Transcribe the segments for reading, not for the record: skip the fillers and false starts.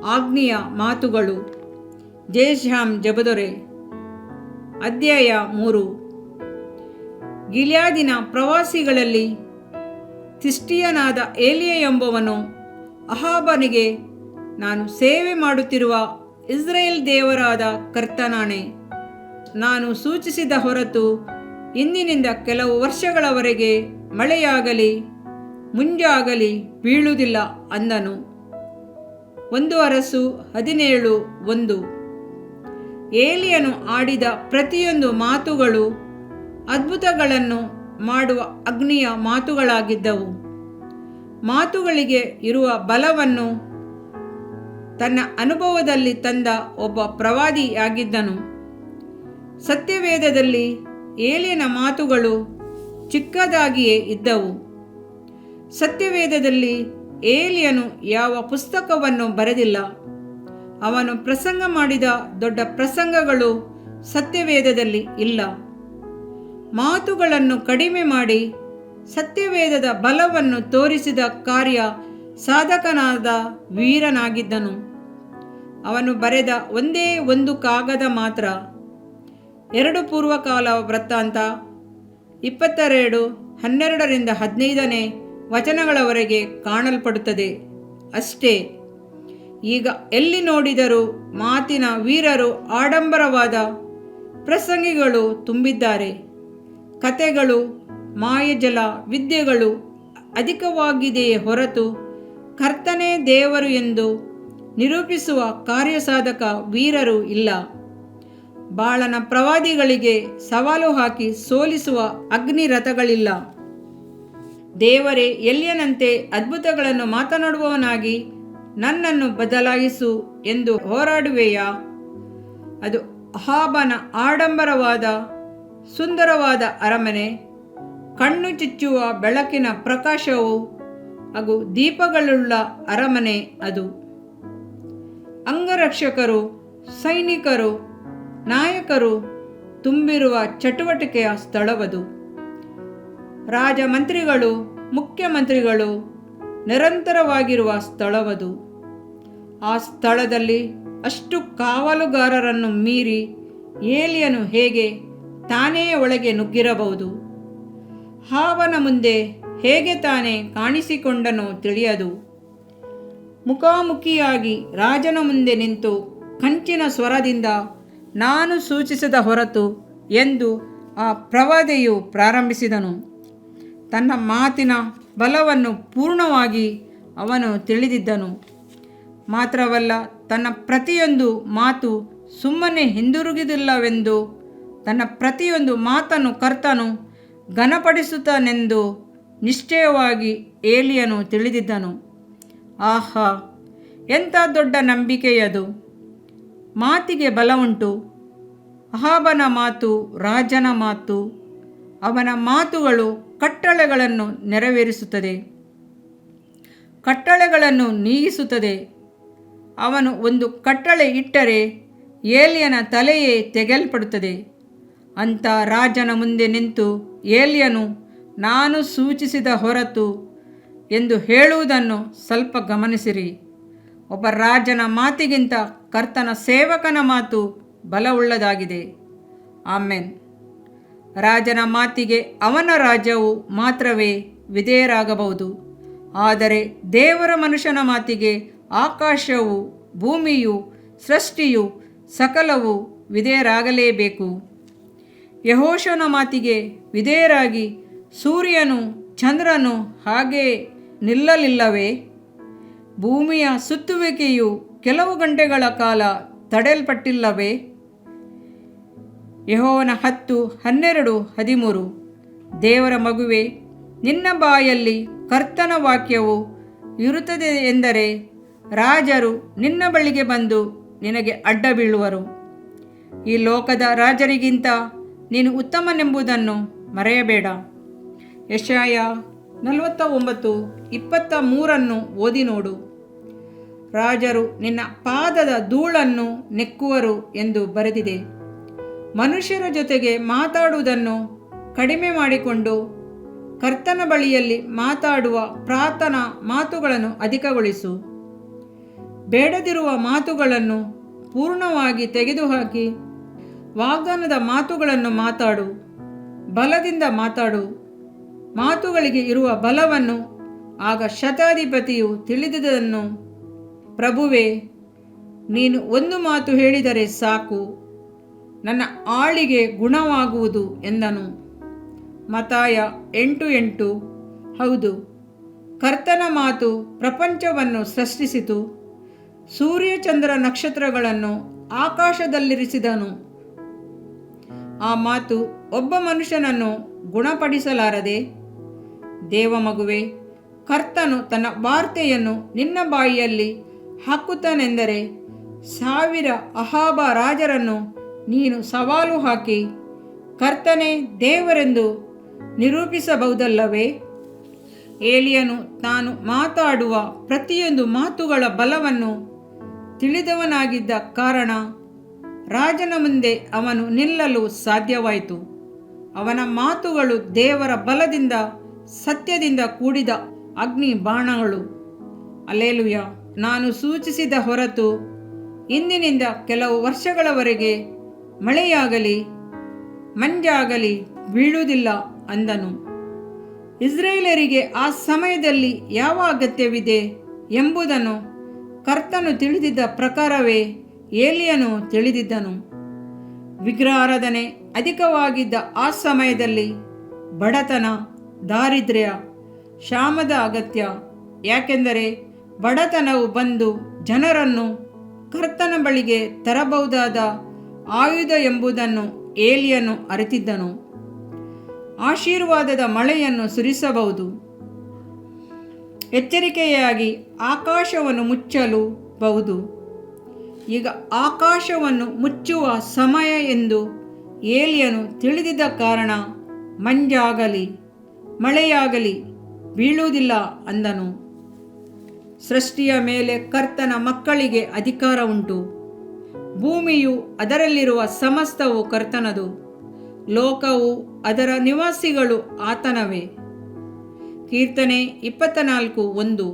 ಆಜ್ಞೆಯ ಮಾತುಗಳು. ಜೇಶ್ಯಾಮ್ ಜಬದೊರೆ. ಅಧ್ಯಾಯ 3. ಗಿಲ್ಯಾದಿನ ಪ್ರವಾಸಿಗಳಲ್ಲಿ ತಿಷ್ಟಿಯನಾದ ಏಲಿಯ ಎಂಬವನು ಅಹಾಬನಿಗೆ, ನಾನು ಸೇವೆ ಮಾಡುತ್ತಿರುವ ಇಸ್ರಾಯೇಲ್ ದೇವರಾದ ಕರ್ತನಾಣೆ, ನಾನು ಸೂಚಿಸಿದ ಹೊರತು ಇಂದಿನಿಂದ ಕೆಲವು ವರ್ಷಗಳವರೆಗೆ ಮಳೆಯಾಗಲಿ ಮುಂಜಾಗಲಿ ಬೀಳುವುದಿಲ್ಲ ಅಂದನು. 1 ಅರಸು 17:1. ಏಲಿಯನು ಆಡಿದ ಪ್ರತಿಯೊಂದು ಮಾತುಗಳು ಅದ್ಭುತಗಳನ್ನು ಮಾಡುವ ಅಗ್ನಿಯ ಮಾತುಗಳಾಗಿದ್ದವು. ಮಾತುಗಳಿಗೆ ಇರುವ ಬಲವನ್ನು ತನ್ನ ಅನುಭವದಲ್ಲಿ ತಂದ ಒಬ್ಬ ಪ್ರವಾದಿಯಾಗಿದ್ದನು. ಸತ್ಯವೇದದಲ್ಲಿ ಏಲಿಯನ ಮಾತುಗಳು ಚಿಕ್ಕದಾಗಿಯೇ ಇದ್ದವು. ಸತ್ಯವೇದದಲ್ಲಿ ಏಲಿಯನು ಯಾವ ಪುಸ್ತಕವನ್ನು ಬರೆದಿಲ್ಲ. ಅವನು ಪ್ರಸಂಗ ಮಾಡಿದ ದೊಡ್ಡ ಪ್ರಸಂಗಗಳು ಸತ್ಯವೇದದಲ್ಲಿ ಇಲ್ಲ. ಮಾತುಗಳನ್ನು ಕಡಿಮೆ ಮಾಡಿ ಸತ್ಯವೇದದ ಬಲವನ್ನು ತೋರಿಸಿದ ಕಾರ್ಯ ಸಾಧಕನಾದ ವೀರನಾಗಿದ್ದನು. ಅವನು ಬರೆದ ಒಂದೇ ಒಂದು ಕಾಗದ ಮಾತ್ರ 2 ಪೂರ್ವಕಾಲ ವೃತ್ತಾಂತ 22:12-15 ವಚನಗಳವರೆಗೆ ಕಾಣಲ್ಪಡುತ್ತದೆ ಅಷ್ಟೇ. ಈಗ ಎಲ್ಲಿ ನೋಡಿದರೂ ಮಾತಿನ ವೀರರು, ಆಡಂಬರವಾದ ಪ್ರಸಂಗಿಗಳು ತುಂಬಿದ್ದಾರೆ. ಕತೆಗಳು, ಮಾಯಜಲ ವಿದ್ಯೆಗಳು ಅಧಿಕವಾಗಿದೆಯೇ ಹೊರತು ಕರ್ತನೇ ದೇವರು ಎಂದು ನಿರೂಪಿಸುವ ಕಾರ್ಯಸಾಧಕ ವೀರರು ಇಲ್ಲ. ಬಾಳನ ಪ್ರವಾದಿಗಳಿಗೆ ಸವಾಲು ಹಾಕಿ ಸೋಲಿಸುವ ಅಗ್ನಿರಥಗಳಿಲ್ಲ. ದೇವರೇ, ಎಲಿಯನಂತೆ ಅದ್ಭುತಗಳನ್ನು ಮಾತನಾಡುವವನಾಗಿ ನನ್ನನ್ನು ಬದಲಾಯಿಸು ಎಂದು ಹೋರಾಡುವೆಯಾ? ಅದು ಅಹಾಬನ ಆಡಂಬರವಾದ ಸುಂದರವಾದ ಅರಮನೆ, ಕಣ್ಣು ಚುಚ್ಚುವ ಬೆಳಕಿನ ಪ್ರಕಾಶವು ಹಾಗೂ ದೀಪಗಳುಳ್ಳ ಅರಮನೆ ಅದು. ಅಂಗರಕ್ಷಕರು, ಸೈನಿಕರು, ನಾಯಕರು ತುಂಬಿರುವ ಚಟುವಟಿಕೆಯ ಸ್ಥಳವದು. ರಾಜಮಂತ್ರಿಗಳು, ಮುಖ್ಯಮಂತ್ರಿಗಳು ನಿರಂತರವಾಗಿರುವ ಸ್ಥಳವದು. ಆ ಸ್ಥಳದಲ್ಲಿ ಅಷ್ಟು ಕಾವಲುಗಾರರನ್ನು ಮೀರಿ ಏಲಿಯನು ಹೇಗೆ ತಾನೇ ಒಳಗೆ ನುಗ್ಗಿರಬಹುದು? ಹಾವನ ಮುಂದೆ ಹೇಗೆ ತಾನೇ ಕಾಣಿಸಿಕೊಂಡನೋ ತಿಳಿಯದು. ಮುಖಾಮುಖಿಯಾಗಿ ರಾಜನ ಮುಂದೆ ನಿಂತು ಕಂಚಿನ ಸ್ವರದಿಂದ, ನಾನು ಸೂಚಿಸಿದ ಹೊರತು ಎಂದು ಆ ಪ್ರವಾದಿಯು ಪ್ರಾರಂಭಿಸಿದನು. ತನ್ನ ಮಾತಿನ ಬಲವನ್ನು ಪೂರ್ಣವಾಗಿ ಅವನು ತಿಳಿದಿದ್ದನು. ಮಾತ್ರವಲ್ಲ, ತನ್ನ ಪ್ರತಿಯೊಂದು ಮಾತು ಸುಮ್ಮನೆ ಹಿಂದಿರುಗುವುದಿಲ್ಲವೆಂದು, ತನ್ನ ಪ್ರತಿಯೊಂದು ಮಾತನ್ನು ಕರ್ತನು ಘನಪಡಿಸುತ್ತಾನೆಂದು ನಿಶ್ಚಯವಾಗಿ ಏಲಿಯನು ತಿಳಿದಿದ್ದನು. ಆಹಾ, ಎಂಥ ದೊಡ್ಡ ನಂಬಿಕೆಯದು! ಮಾತಿಗೆ ಬಲ ಉಂಟು. ಅಹಾಬನ ಮಾತು ರಾಜನ ಮಾತು. ಅವನ ಮಾತುಗಳು ಕಟ್ಟಳೆಗಳನ್ನು ನೆರವೇರಿಸುತ್ತದೆ, ಕಟ್ಟಳೆಗಳನ್ನು ನೀಗಿಸುತ್ತದೆ. ಅವನು ಒಂದು ಕಟ್ಟಳೆ ಇಟ್ಟರೆ ಏಲಿಯನ ತಲೆಯೇ ತೆಗೆಯಲ್ಪಡುತ್ತದೆ. ಅಂಥ ರಾಜನ ಮುಂದೆ ನಿಂತು ಏಲಿಯನು, ನಾನು ಸೂಚಿಸಿದ ಹೊರತು ಎಂದು ಹೇಳುವುದನ್ನು ಸ್ವಲ್ಪ ಗಮನಿಸಿರಿ. ಒಬ್ಬ ರಾಜನ ಮಾತಿಗಿಂತ ಕರ್ತನ ಸೇವಕನ ಮಾತು ಬಲವುಳ್ಳದಾಗಿದೆ. ಆಮೆನ್. ರಾಜನ ಮಾತಿಗೆ ಅವನ ರಾಜ್ಯವು ಮಾತ್ರವೇ ವಿಧೇಯರಾಗಬಹುದು. ಆದರೆ ದೇವರ ಮನುಷ್ಯನ ಮಾತಿಗೆ ಆಕಾಶವು, ಭೂಮಿಯು, ಸೃಷ್ಟಿಯು ಸಕಲವು ವಿಧೇಯರಾಗಲೇಬೇಕು. ಯೆಹೋಶುವನ ಮಾತಿಗೆ ವಿಧೇಯರಾಗಿ ಸೂರ್ಯನು ಚಂದ್ರನು ಹಾಗೆ ನಿಲ್ಲಲಿಲ್ಲವೇ? ಭೂಮಿಯ ಸುತ್ತುವಿಕೆಯು ಕೆಲವು ಗಂಟೆಗಳ ಕಾಲ ತಡೆಯಲ್ಪಟ್ಟಿಲ್ಲವೇ? ಯೆಹೋವನ 10:12-13. ದೇವರ ಮಗುವೆ, ನಿನ್ನ ಬಾಯಲ್ಲಿ ಕರ್ತನ ವಾಕ್ಯವು ಇರುತ್ತದೆ ಎಂದರೆ ರಾಜರು ನಿನ್ನ ಬಳಿಗೆ ಬಂದು ನಿನಗೆ ಅಡ್ಡ ಬೀಳುವರು. ಈ ಲೋಕದ ರಾಜರಿಗಿಂತ ನೀನು ಉತ್ತಮನೆಂಬುದನ್ನು ಮರೆಯಬೇಡ. ಯೆಶಾಯ 49:23 ಓದಿ ನೋಡು. ರಾಜರು ನಿನ್ನ ಪಾದದ ಧೂಳನ್ನು ನೆಕ್ಕುವರು ಎಂದು ಬರೆದಿದೆ. ಮನುಷ್ಯರ ಜೊತೆಗೆ ಮಾತಾಡುವುದನ್ನು ಕಡಿಮೆ ಮಾಡಿಕೊಂಡು ಕರ್ತನ ಬಳಿಯಲ್ಲಿ ಮಾತಾಡುವ ಪ್ರಾರ್ಥನಾ ಮಾತುಗಳನ್ನು ಅಧಿಕಗೊಳಿಸು. ಬೇಡದಿರುವ ಮಾತುಗಳನ್ನು ಪೂರ್ಣವಾಗಿ ತೆಗೆದುಹಾಕಿ ವಾಗ್ದಾನದ ಮಾತುಗಳನ್ನು ಮಾತಾಡು. ಬಲದಿಂದ ಮಾತಾಡು. ಮಾತುಗಳಿಗೆ ಇರುವ ಬಲವನ್ನು ಆಗ ಶತಾಧಿಪತಿಯು ತಿಳಿದುದನ್ನು, ಪ್ರಭುವೇ, ನೀನು ಒಂದು ಮಾತು ಹೇಳಿದರೆ ಸಾಕು, ನನ್ನ ಆಳಿಗೆ ಗುಣವಾಗುವುದು ಎಂದನು. ಮತ್ತಾಯ 8:8. ಹೌದು, ಕರ್ತನ ಮಾತು ಪ್ರಪಂಚವನ್ನು ಸೃಷ್ಟಿಸಿತು, ಸೂರ್ಯ ಚಂದ್ರ ನಕ್ಷತ್ರಗಳನ್ನು ಆಕಾಶದಲ್ಲಿರಿಸಿದನು. ಆ ಮಾತು ಒಬ್ಬ ಮನುಷ್ಯನನ್ನು ಗುಣಪಡಿಸಲಾರದೆ, ದೇವಮಗುವೆ, ಕರ್ತನು ತನ್ನ ವಾರ್ತೆಯನ್ನು ನಿನ್ನ ಬಾಯಿಯಲ್ಲಿ ಹಾಕುತ್ತಾನೆಂದರೆ 1000 ಅಹಾಬ ರಾಜರನ್ನು ನೀನು ಸವಾಲು ಹಾಕಿ ಕರ್ತನೇ ದೇವರೆಂದು ನಿರೂಪಿಸಬಹುದಲ್ಲವೇ? ಏಲಿಯನು ತಾನು ಮಾತಾಡುವ ಪ್ರತಿಯೊಂದು ಮಾತುಗಳ ಬಲವನ್ನು ತಿಳಿದವನಾಗಿದ್ದ ಕಾರಣ ರಾಜನ ಮುಂದೆ ಅವನು ನಿಲ್ಲಲು ಸಾಧ್ಯವಾಯಿತು. ಅವನ ಮಾತುಗಳು ದೇವರ ಬಲದಿಂದ ಸತ್ಯದಿಂದ ಕೂಡಿದ ಅಗ್ನಿ ಬಾಣಗಳು. ಅಲ್ಲೇಲುಯ. ನಾನು ಸೂಚಿಸಿದ ಹೊರತು ಇಂದಿನಿಂದ ಕೆಲವು ವರ್ಷಗಳವರೆಗೆ ಮಳೆಯಾಗಲಿ ಮಂಜಾಗಲಿ ಬೀಳುವುದಿಲ್ಲ ಅಂದನು. ಇಸ್ರೇಲರಿಗೆ ಆ ಸಮಯದಲ್ಲಿ ಯಾವ ಅಗತ್ಯವಿದೆ ಎಂಬುದನ್ನು ಕರ್ತನು ತಿಳಿದಿದ್ದ ಪ್ರಕಾರವೇ ಏಲಿಯನು ತಿಳಿದಿದ್ದನು. ವಿಗ್ರಹಾರಾಧನೆ ಅಧಿಕವಾಗಿದ್ದ ಆ ಸಮಯದಲ್ಲಿ ಬಡತನ, ದಾರಿದ್ರ್ಯ, ಕ್ಷಾಮದ ಅಗತ್ಯ. ಯಾಕೆಂದರೆ ಬಡತನವು ಬಂದು ಜನರನ್ನು ಕರ್ತನ ಬಳಿಗೆ ತರಬಹುದಾದ ಆಯುಧ ಎಂಬುದನ್ನು ಏಲಿಯನು ಅರಿತಿದ್ದನು. ಆಶೀರ್ವಾದದ ಮಳೆಯನ್ನು ಸುರಿಸಬಹುದು. ಎಚ್ಚರಿಕೆಯಾಗಿ ಆಕಾಶವನ್ನು ಮುಚ್ಚಲು ಬಹುದು. ಈಗ ಆಕಾಶವನ್ನು ಮುಚ್ಚುವ ಸಮಯ ಎಂದು ಏಲಿಯನು ತಿಳಿದಿದ್ದ ಕಾರಣ ಮಂಜಾಗಲಿ ಮಳೆಯಾಗಲಿ ಬೀಳುವುದಿಲ್ಲ ಅಂದನು. ಸೃಷ್ಟಿಯ ಮೇಲೆ ಕರ್ತನ ಮಕ್ಕಳಿಗೆ ಅಧಿಕಾರ ಉಂಟು. ಭೂಮಿಯು ಅದರಲ್ಲಿರುವ ಸಮಸ್ತವು ಕರ್ತನದು. ಲೋಕವು ಅದರ ನಿವಾಸಿಗಳು ಆತನವೇ. ಕೀರ್ತನೆ 24:1.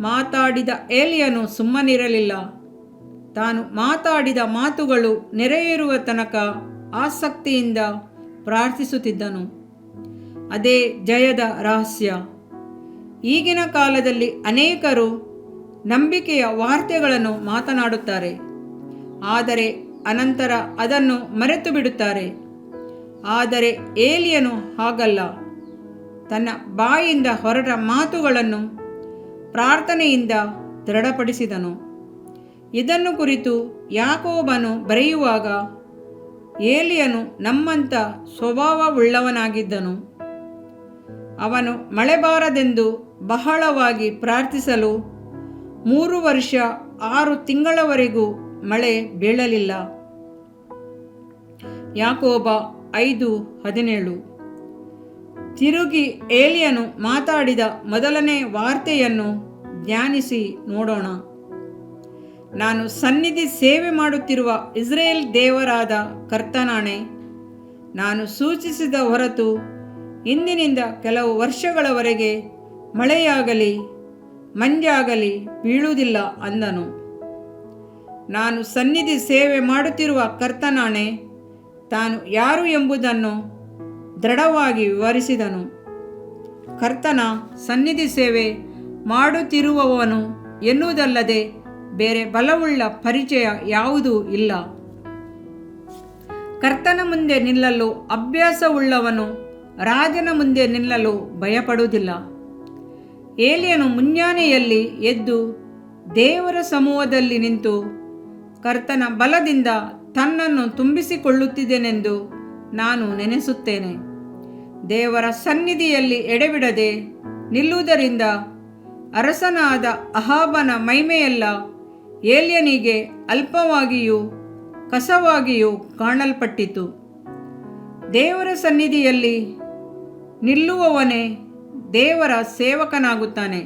ಮಾತಾಡಿದ ಏಲಿಯನು ಸುಮ್ಮನಿರಲಿಲ್ಲ. ತಾನು ಮಾತಾಡಿದ ಮಾತುಗಳು ನೆರವೇರುವ ತನಕ ಆಸಕ್ತಿಯಿಂದ ಪ್ರಾರ್ಥಿಸುತ್ತಿದ್ದನು. ಅದೇ ಜಯದ ರಹಸ್ಯ. ಈಗಿನ ಕಾಲದಲ್ಲಿ ಅನೇಕರು ನಂಬಿಕೆಯ ವಾರ್ತೆಗಳನ್ನು ಮಾತನಾಡುತ್ತಾರೆ, ಆದರೆ ಅನಂತರ ಅದನ್ನು ಮರೆತು ಬಿಡುತ್ತಾರೆ. ಆದರೆ ಏಲಿಯನು ಹಾಗಲ್ಲ. ತನ್ನ ಬಾಯಿಂದ ಹೊರಟ ಮಾತುಗಳನ್ನು ಪ್ರಾರ್ಥನೆಯಿಂದ ದೃಢಪಡಿಸಿದನು. ಇದನ್ನು ಕುರಿತು ಯಾಕೋಬನು ಬರೆಯುವಾಗ, ಏಲಿಯನು ನಮ್ಮಂಥ ಸ್ವಭಾವವುಳ್ಳವನಾಗಿದ್ದನು. ಅವನು ಮಳೆ ಬಾರದೆಂದು ಬಹಳವಾಗಿ ಪ್ರಾರ್ಥಿಸಲು 3 ವರ್ಷ 6 ತಿಂಗಳವರೆಗೂ ಮಳೆ ಬೀಳಲಿಲ್ಲ. ಯಾಕೋಬ 5:17. ತಿರುಗಿ ಏಲಿಯನು ಮಾತಾಡಿದ ಮೊದಲನೇ ವಾರ್ತೆಯನ್ನು ಧ್ಯಾನಿಸಿ ನೋಡೋಣ. ನಾನು ಸನ್ನಿಧಿ ಸೇವೆ ಮಾಡುತ್ತಿರುವ ಇಸ್ರೇಲ್ ದೇವರಾದ ಕರ್ತನಾಣೆ, ನಾನು ಸೂಚಿಸಿದ ಹೊರತು ಇಂದಿನಿಂದ ಕೆಲವು ವರ್ಷಗಳವರೆಗೆ ಮಳೆಯಾಗಲಿ ಮಂಜಾಗಲಿ ಬೀಳುವುದಿಲ್ಲ ಅಂದನು. ನಾನು ಸನ್ನಿಧಿ ಸೇವೆ ಮಾಡುತ್ತಿರುವ ಕರ್ತನಾಣೆ, ತಾನು ಯಾರು ಎಂಬುದನ್ನು ದೃಢವಾಗಿ ವಿವರಿಸಿದನು. ಕರ್ತನ ಸನ್ನಿಧಿ ಸೇವೆ ಮಾಡುತ್ತಿರುವವನು ಎನ್ನುವುದಲ್ಲದೆ ಬೇರೆ ಬಲವುಳ್ಳ ಪರಿಚಯ ಯಾವುದೂ ಇಲ್ಲ. ಕರ್ತನ ಮುಂದೆ ನಿಲ್ಲಲು ಅಭ್ಯಾಸವುಳ್ಳವನು ರಾಜನ ಮುಂದೆ ನಿಲ್ಲಲು ಭಯಪಡುವುದಿಲ್ಲ. ಏಲಿಯನು ಮುಂಜಾನೆಯಲ್ಲಿ ಎದ್ದು ದೇವರ ಸಮೂಹದಲ್ಲಿ ನಿಂತು ಕರ್ತನ ಬಲದಿಂದ ತನ್ನನ್ನು ತುಂಬಿಸಿಕೊಳ್ಳುತ್ತಿದ್ದೆನೆಂದು ನಾನು ನೆನೆಸುತ್ತೇನೆ. ದೇವರ ಸನ್ನಿಧಿಯಲ್ಲಿ ಎಡೆಬಿಡದೆ ನಿಲ್ಲುವುದರಿಂದ ಅರಸನಾದ ಅಹಾಬನ ಮಹಿಮೆಯೆಲ್ಲ ಏಲಿಯನಿಗೆ ಅಲ್ಪವಾಗಿಯೂ ಕಸವಾಗಿಯೂ ಕಾಣಲ್ಪಟ್ಟಿತು. ದೇವರ ಸನ್ನಿಧಿಯಲ್ಲಿ ನಿಲ್ಲುವವನೇ ದೇವರ ಸೇವಕನಾಗುತ್ತಾನೆ.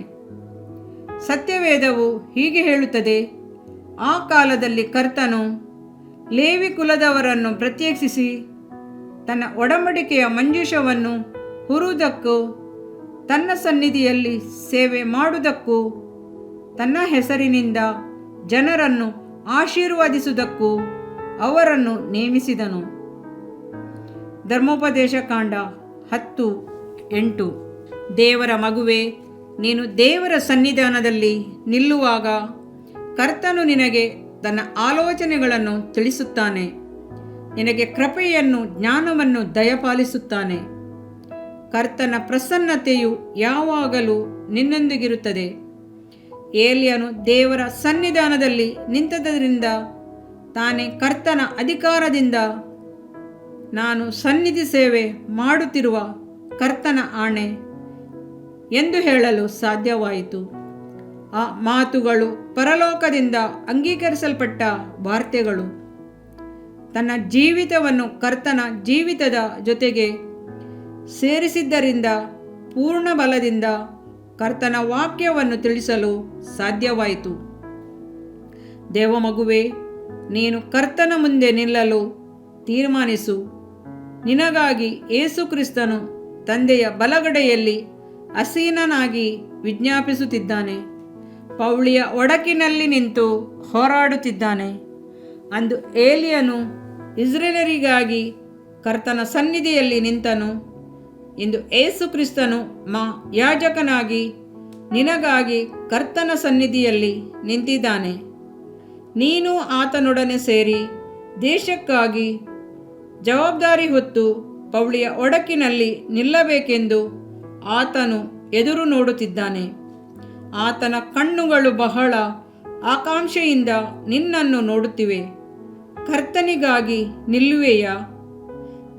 ಸತ್ಯವೇದವು ಹೀಗೆ ಹೇಳುತ್ತದೆ, ಆ ಕಾಲದಲ್ಲಿ ಕರ್ತನು ಲೇವಿ ಕುಲದವರನ್ನು ಪ್ರತ್ಯೇಕಿಸಿ ತನ್ನ ಒಡಂಬಡಿಕೆಯ ಮಂಜೂಷವನ್ನು ಹುರುವುದಕ್ಕೂ ತನ್ನ ಸನ್ನಿಧಿಯಲ್ಲಿ ಸೇವೆ ಮಾಡುವುದಕ್ಕೂ ತನ್ನ ಹೆಸರಿನಿಂದ ಜನರನ್ನು ಆಶೀರ್ವದಿಸುವುದಕ್ಕೂ ಅವರನ್ನು ನೇಮಿಸಿದನು. ಧರ್ಮೋಪದೇಶ ಕಾಂಡ 10:8. ದೇವರ ಮಗುವೆ, ನೀನು ದೇವರ ಸನ್ನಿಧಾನದಲ್ಲಿ ನಿಲ್ಲುವಾಗ ಕರ್ತನು ನಿನಗೆ ತನ್ನ ಆಲೋಚನೆಗಳನ್ನು ತಿಳಿಸುತ್ತಾನೆ. ನಿನಗೆ ಕೃಪೆಯನ್ನು ಜ್ಞಾನವನ್ನು ದಯಪಾಲಿಸುತ್ತಾನೆ. ಕರ್ತನ ಪ್ರಸನ್ನತೆಯು ಯಾವಾಗಲೂ ನಿನ್ನೊಂದಿಗಿರುತ್ತದೆ. ಏಲಿಯನು ದೇವರ ಸನ್ನಿಧಾನದಲ್ಲಿ ನಿಂತದ್ದರಿಂದ ತಾನೇ ಕರ್ತನ ಅಧಿಕಾರದಿಂದ ನಾನು ಸನ್ನಿಧಿ ಸೇವೆ ಮಾಡುತ್ತಿರುವ ಕರ್ತನ ಆಣೆ ಎಂದು ಹೇಳಲು ಸಾಧ್ಯವಾಯಿತು. ಆ ಮಾತುಗಳು ಪರಲೋಕದಿಂದ ಅಂಗೀಕರಿಸಲ್ಪಟ್ಟ ವಾರ್ತೆಗಳು. ತನ್ನ ಜೀವಿತವನ್ನು ಕರ್ತನ ಜೀವಿತದ ಜೊತೆಗೆ ಸೇರಿಸಿದ್ದರಿಂದ ಪೂರ್ಣ ಬಲದಿಂದ ಕರ್ತನ ವಾಕ್ಯವನ್ನು ತಿಳಿಸಲು ಸಾಧ್ಯವಾಯಿತು. ದೇವಮಗುವೆ, ನೀನು ಕರ್ತನ ಮುಂದೆ ನಿಲ್ಲಲು ತೀರ್ಮಾನಿಸು. ನಿನಗಾಗಿ ಯೇಸು ಕ್ರಿಸ್ತನು ತಂದೆಯ ಬಲಗಡೆಯಲ್ಲಿ ಆಸೀನನಾಗಿ ವಿಜ್ಞಾಪಿಸುತ್ತಿದ್ದಾನೆ. ಪೌಳಿಯ ಒಡಕಿನಲ್ಲಿ ನಿಂತು ಹೋರಾಡುತ್ತಿದ್ದಾನೆ. ಅಂದು ಏಲಿಯನು ಇಸ್ರೇಲರಿಗಾಗಿ ಕರ್ತನ ಸನ್ನಿಧಿಯಲ್ಲಿ ನಿಂತನು. ಇಂದು ಯೇಸು ಕ್ರಿಸ್ತನು ಯಾಜಕನಾಗಿ ನಿನಗಾಗಿ ಕರ್ತನ ಸನ್ನಿಧಿಯಲ್ಲಿ ನಿಂತಿದ್ದಾನೆ. ನೀನು ಆತನೊಡನೆ ಸೇರಿ ದೇಶಕ್ಕಾಗಿ ಜವಾಬ್ದಾರಿ ಹೊತ್ತು ಪೌಳಿಯ ಒಡಕಿನಲ್ಲಿ ನಿಲ್ಲಬೇಕೆಂದು ಆತನು ಎದುರು ನೋಡುತ್ತಿದ್ದಾನೆ. ಆತನ ಕಣ್ಣುಗಳು ಬಹಳ ಆಕಾಂಕ್ಷೆಯಿಂದ ನಿನ್ನನ್ನು ನೋಡುತ್ತಿವೆ. ಕರ್ತನಿಗಾಗಿ ನಿಲ್ಲುವೆಯಾ?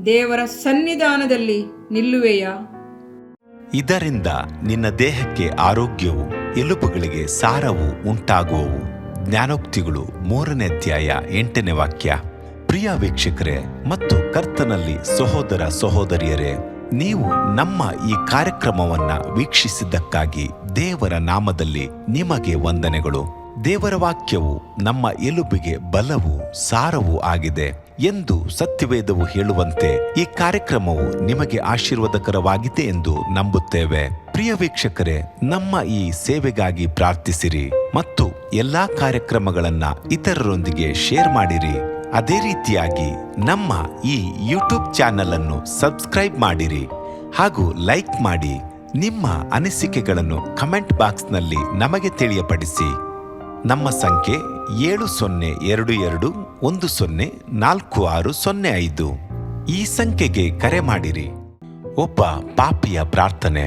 ದೇವರ ಸನ್ನಿಧಾನದಲ್ಲಿ ನಿಲ್ಲುವೆಯಾ? ಇದರಿಂದ ನಿನ್ನ ದೇಹಕ್ಕೆ ಆರೋಗ್ಯವು, ಎಲುಬುಗಳಿಗೆ ಸಾರವು ಉಂಟಾಗುವವು. ಜ್ಞಾನೋಕ್ತಿಗಳು 3ನೇ ಅಧ್ಯಾಯ 8ನೇ ವಾಕ್ಯ. ಪ್ರಿಯ ವೀಕ್ಷಕರೇ ಮತ್ತು ಕರ್ತನಲ್ಲಿ ಸಹೋದರ ಸಹೋದರಿಯರೇ, ನೀವು ನಮ್ಮ ಈ ಕಾರ್ಯಕ್ರಮವನ್ನ ವೀಕ್ಷಿಸಿದ್ದಕ್ಕಾಗಿ ದೇವರ ನಾಮದಲ್ಲಿ ನಿಮಗೆ ವಂದನೆಗಳು. ದೇವರ ವಾಕ್ಯವು ನಮ್ಮ ಎಲುಬಿಗೆ ಬಲವು, ಸಾರವೂ ಆಗಿದೆ ಎಂದು ಸತ್ಯವೇದವು ಹೇಳುವಂತೆ ಈ ಕಾರ್ಯಕ್ರಮವು ನಿಮಗೆ ಆಶೀರ್ವಾದಕರವಾಗಿದೆ ಎಂದು ನಂಬುತ್ತೇವೆ. ಪ್ರಿಯ ವೀಕ್ಷಕರೇ, ನಮ್ಮ ಈ ಸೇವೆಗಾಗಿ ಪ್ರಾರ್ಥಿಸಿರಿ ಮತ್ತು ಎಲ್ಲಾ ಕಾರ್ಯಕ್ರಮಗಳನ್ನ ಇತರರೊಂದಿಗೆ ಶೇರ್ ಮಾಡಿರಿ. ಅದೇ ರೀತಿಯಾಗಿ ನಮ್ಮ ಈ ಯೂಟ್ಯೂಬ್ ಚಾನೆಲ್ ಅನ್ನು ಸಬ್ಸ್ಕ್ರೈಬ್ ಮಾಡಿರಿ ಹಾಗೂ ಲೈಕ್ ಮಾಡಿ. ನಿಮ್ಮ ಅನಿಸಿಕೆಗಳನ್ನು ಕಮೆಂಟ್ ಬಾಕ್ಸ್ನಲ್ಲಿ ನಮಗೆ ತಿಳಿಯಪಡಿಸಿ. ನಮ್ಮ ಸಂಖ್ಯೆ 7022104605. ಈ ಸಂಖ್ಯೆಗೆ ಕರೆ ಮಾಡಿರಿ. ಒಬ್ಬ ಪಾಪಿಯ ಪ್ರಾರ್ಥನೆ.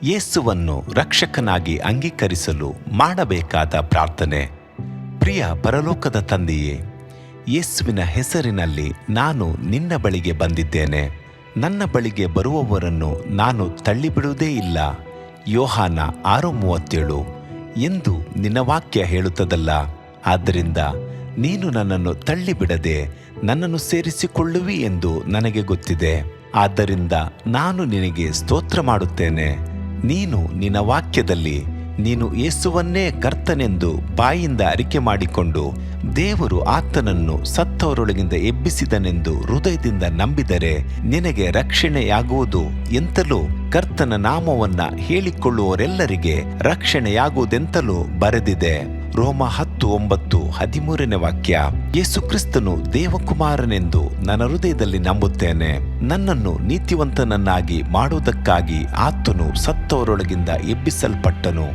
ಯೇಸುವನ್ನು ರಕ್ಷಕನಾಗಿ ಅಂಗೀಕರಿಸಲು ಮಾಡಬೇಕಾದ ಪ್ರಾರ್ಥನೆ. ಪ್ರಿಯ ಪರಲೋಕದ ತಂದೆಯೇ, ಯೇಸುವಿನ ಹೆಸರಿನಲ್ಲಿ ನಾನು ನಿನ್ನ ಬಳಿಗೆ ಬಂದಿದ್ದೇನೆ. ನನ್ನ ಬಳಿಗೆ ಬರುವವರನ್ನು ನಾನು ತಳ್ಳಿಬಿಡುವುದೇ ಇಲ್ಲ. ಯೋಹಾನ 6:37 ಎಂದು ನಿನ್ನ ವಾಕ್ಯ ಹೇಳುತ್ತದಲ್ಲ. ಆದ್ದರಿಂದ ನೀನು ನನ್ನನ್ನು ತಳ್ಳಿಬಿಡದೆ ನನ್ನನ್ನು ಸೇರಿಸಿಕೊಳ್ಳುವಿ ಎಂದು ನನಗೆ ಗೊತ್ತಿದೆ. ಆದ್ದರಿಂದ ನಾನು ನಿನಗೆ ಸ್ತೋತ್ರ ಮಾಡುತ್ತೇನೆ. ನೀನು ನಿನ್ನ ವಾಕ್ಯದಲ್ಲಿ ನೀನು ಯೇಸುವನ್ನೇ ಕರ್ತನೆಂದು ಬಾಯಿಂದ ಅರಿಕೆ ಮಾಡಿಕೊಂಡು ದೇವರು ಆತನನ್ನು ಸತ್ತವರೊಳಗಿಂದ ಎಬ್ಬಿಸಿದನೆಂದು ಹೃದಯದಿಂದ ನಂಬಿದರೆ ನಿನಗೆ ರಕ್ಷಣೆಯಾಗುವುದು ಎಂತಲೂ ಕರ್ತನ ನಾಮವನ್ನ ಹೇಳಿಕೊಳ್ಳುವವರೆಲ್ಲರಿಗೆ ರಕ್ಷಣೆಯಾಗುವುದೆಂತಲೂ ಬರೆದಿದೆ. ರೋಮ 10:9-13ನೇ ವಾಕ್ಯ. ಯೇಸು ಕ್ರಿಸ್ತನು ದೇವಕುಮಾರನೆಂದು ನನ್ನ ಹೃದಯದಲ್ಲಿ ನಂಬುತ್ತೇನೆ. ನನ್ನನ್ನು ನೀತಿವಂತನನ್ನಾಗಿ ಮಾಡುವುದಕ್ಕಾಗಿ ಆತನು ಸತ್ತವರೊಳಗಿಂದ ಎಬ್ಬಿಸಲ್ಪಟ್ಟನು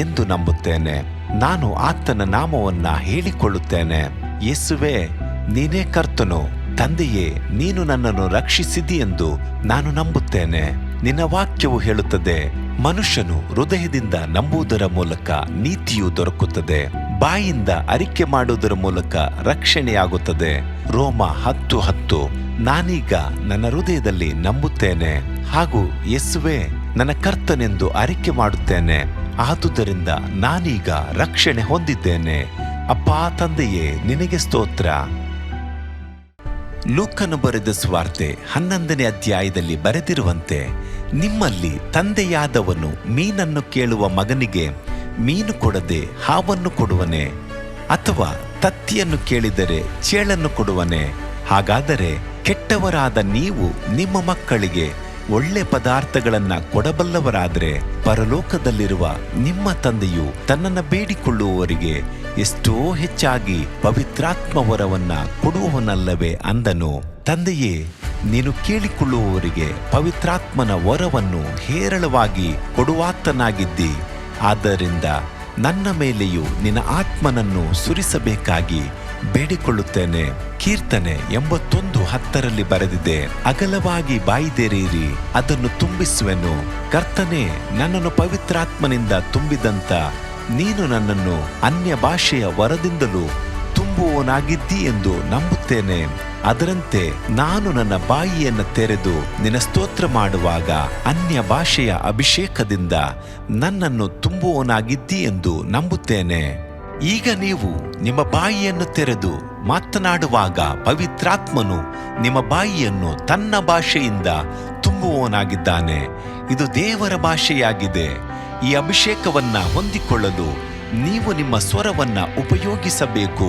ಎಂದು ನಂಬುತ್ತೇನೆ. ನಾನು ಆತನ ನಾಮವನ್ನ ಹೇಳಿಕೊಳ್ಳುತ್ತೇನೆ. ಯೇಸುವೇ, ನೀನೇ ಕರ್ತನು. ತಂದೆಯೇ, ನೀನು ನನ್ನನ್ನು ರಕ್ಷಿಸಿದಿ ಎಂದು ನಾನು ನಂಬುತ್ತೇನೆ. ನಿನ್ನ ವಾಕ್ಯವು ಹೇಳುತ್ತದೆ, ಮನುಷ್ಯನು ಹೃದಯದಿಂದ ನಂಬುವುದರ ಮೂಲಕ ನೀತಿಯು ದೊರಕುತ್ತದೆ, ಬಾಯಿಂದ ಅರಿಕೆ ಮಾಡುವುದರ ಮೂಲಕ ರಕ್ಷಣೆಯಾಗುತ್ತದೆ. ರೋಮ 10:10. ನಾನೀಗ ನನ್ನ ಹೃದಯದಲ್ಲಿ ನಂಬುತ್ತೇನೆ ಹಾಗೂ ಯೇಸುವೇ ನನ್ನ ಕರ್ತನೆಂದು ಅರಿಕೆ ಮಾಡುತ್ತೇನೆ. ಆದುದರಿಂದ ನಾನೀಗ ರಕ್ಷಣೆ ಹೊಂದಿದ್ದೇನೆ. ಅಪ್ಪಾ ತಂದೆಯೇ, ನಿನಗೆ ಸ್ತೋತ್ರ. ಲೂಕನು ಬರೆದ ಸುವಾರ್ತೆ 11ನೇ ಅಧ್ಯಾಯದಲ್ಲಿ ಬರೆದಿರುವಂತೆ, ನಿಮ್ಮಲ್ಲಿ ತಂದೆಯಾದವನು ಮೀನನ್ನು ಕೇಳುವ ಮಗನಿಗೆ ಮೀನು ಕೊಡದೆ ಹಾವನ್ನು ಕೊಡುವನೆ? ಅಥವಾ ತತ್ತಿಯನ್ನು ಕೇಳಿದರೆ ಚೇಳನ್ನು ಕೊಡುವನೆ? ಹಾಗಾದರೆ ಕೆಟ್ಟವರಾದ ನೀವು ನಿಮ್ಮ ಮಕ್ಕಳಿಗೆ ಒಳ್ಳೆ ಪದಾರ್ಥಗಳನ್ನ ಕೊಡಬಲ್ಲವರಾದರೆ ಪರಲೋಕದಲ್ಲಿರುವ ನಿಮ್ಮ ತಂದೆಯು ತನ್ನನ್ನು ಬೇಡಿಕೊಳ್ಳುವವರಿಗೆ ಎಷ್ಟೋ ಹೆಚ್ಚಾಗಿ ಪವಿತ್ರಾತ್ಮ ವರವನ್ನ ಕೊಡುವವನಲ್ಲವೇ ಅಂದನು. ತಂದೆಯೇ, ನೀನು ಕೇಳಿಕೊಳ್ಳುವವರಿಗೆ ಪವಿತ್ರಾತ್ಮನ ವರವನ್ನು ಹೇರಳವಾಗಿ ಕೊಡುವಾತನಾಗಿದ್ದಿ. ಆದ್ದರಿಂದ ನನ್ನ ಮೇಲೆಯೂ ನಿನ್ನ ಆತ್ಮನನ್ನು ಸುರಿಸಬೇಕಾಗಿ ಬೇಡಿಕೊಳ್ಳುತ್ತೇನೆ. ಕೀರ್ತನೆ 81:10 ಬರೆದಿದೆ, ಅಗಲವಾಗಿ ಬಾಯಿದೆರೆಯಿರಿ, ಅದನ್ನು ತುಂಬಿಸುವೆನು. ಕರ್ತನೇ, ನನ್ನನ್ನು ಪವಿತ್ರಾತ್ಮನಿಂದ ತುಂಬಿದಂತ ನೀನು ನನ್ನನ್ನು ಅನ್ಯ ಭಾಷೆಯ ವರದಿಂದಲೂ ತುಂಬುವವನಾಗಿದ್ದಿ ಎಂದು ನಂಬುತ್ತೇನೆ. ಅದರಂತೆ ನಾನು ನನ್ನ ಬಾಯಿಯನ್ನು ತೆರೆದು ನಿನ್ನ ಸ್ತೋತ್ರ ಮಾಡುವಾಗ ಅನ್ಯ ಭಾಷೆಯ ಅಭಿಷೇಕದಿಂದ ನನ್ನನ್ನು ತುಂಬುವವನಾಗಿದ್ದಿ ಎಂದು ನಂಬುತ್ತೇನೆ. ಈಗ ನೀವು ನಿಮ್ಮ ಬಾಯಿಯನ್ನು ತೆರೆದು ಮಾತನಾಡುವಾಗ ಪವಿತ್ರಾತ್ಮನು ನಿಮ್ಮ ಬಾಯಿಯನ್ನು ತನ್ನ ಭಾಷೆಯಿಂದ ತುಂಬುವವನಾಗಿದ್ದಾನೆ. ಇದು ದೇವರ ಭಾಷೆಯಾಗಿದೆ. ಈ ಅಭಿಷೇಕವನ್ನ ಹೊಂದಿಕೊಳ್ಳಲು ನೀವು ನಿಮ್ಮ ಸ್ವರವನ್ನ ಉಪಯೋಗಿಸಬೇಕು.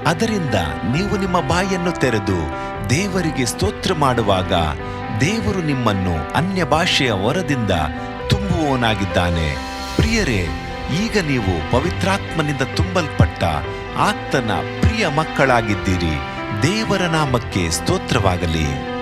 ಅದರಿಂದ ನೀವು ನಿಮ್ಮ ಬಾಯಿಯನ್ನು ತೆರೆದು ದೇವರಿಗೆ ಸ್ತೋತ್ರ ಮಾಡುವಾಗ ದೇವರು ನಿಮ್ಮನ್ನು ಅನ್ಯ ಭಾಷೆಯ ವರದಿಂದ ತುಂಬುವವನಾಗಿದ್ದಾನೆ. ಪ್ರಿಯರೇ, ಈಗ ನೀವು ಪವಿತ್ರಾತ್ಮನಿಂದ ತುಂಬಲ್ಪಟ್ಟ ಆತನ ಪ್ರಿಯ ಮಕ್ಕಳಾಗಿದ್ದೀರಿ. ದೇವರ ನಾಮಕ್ಕೆ ಸ್ತೋತ್ರವಾಗಲಿ.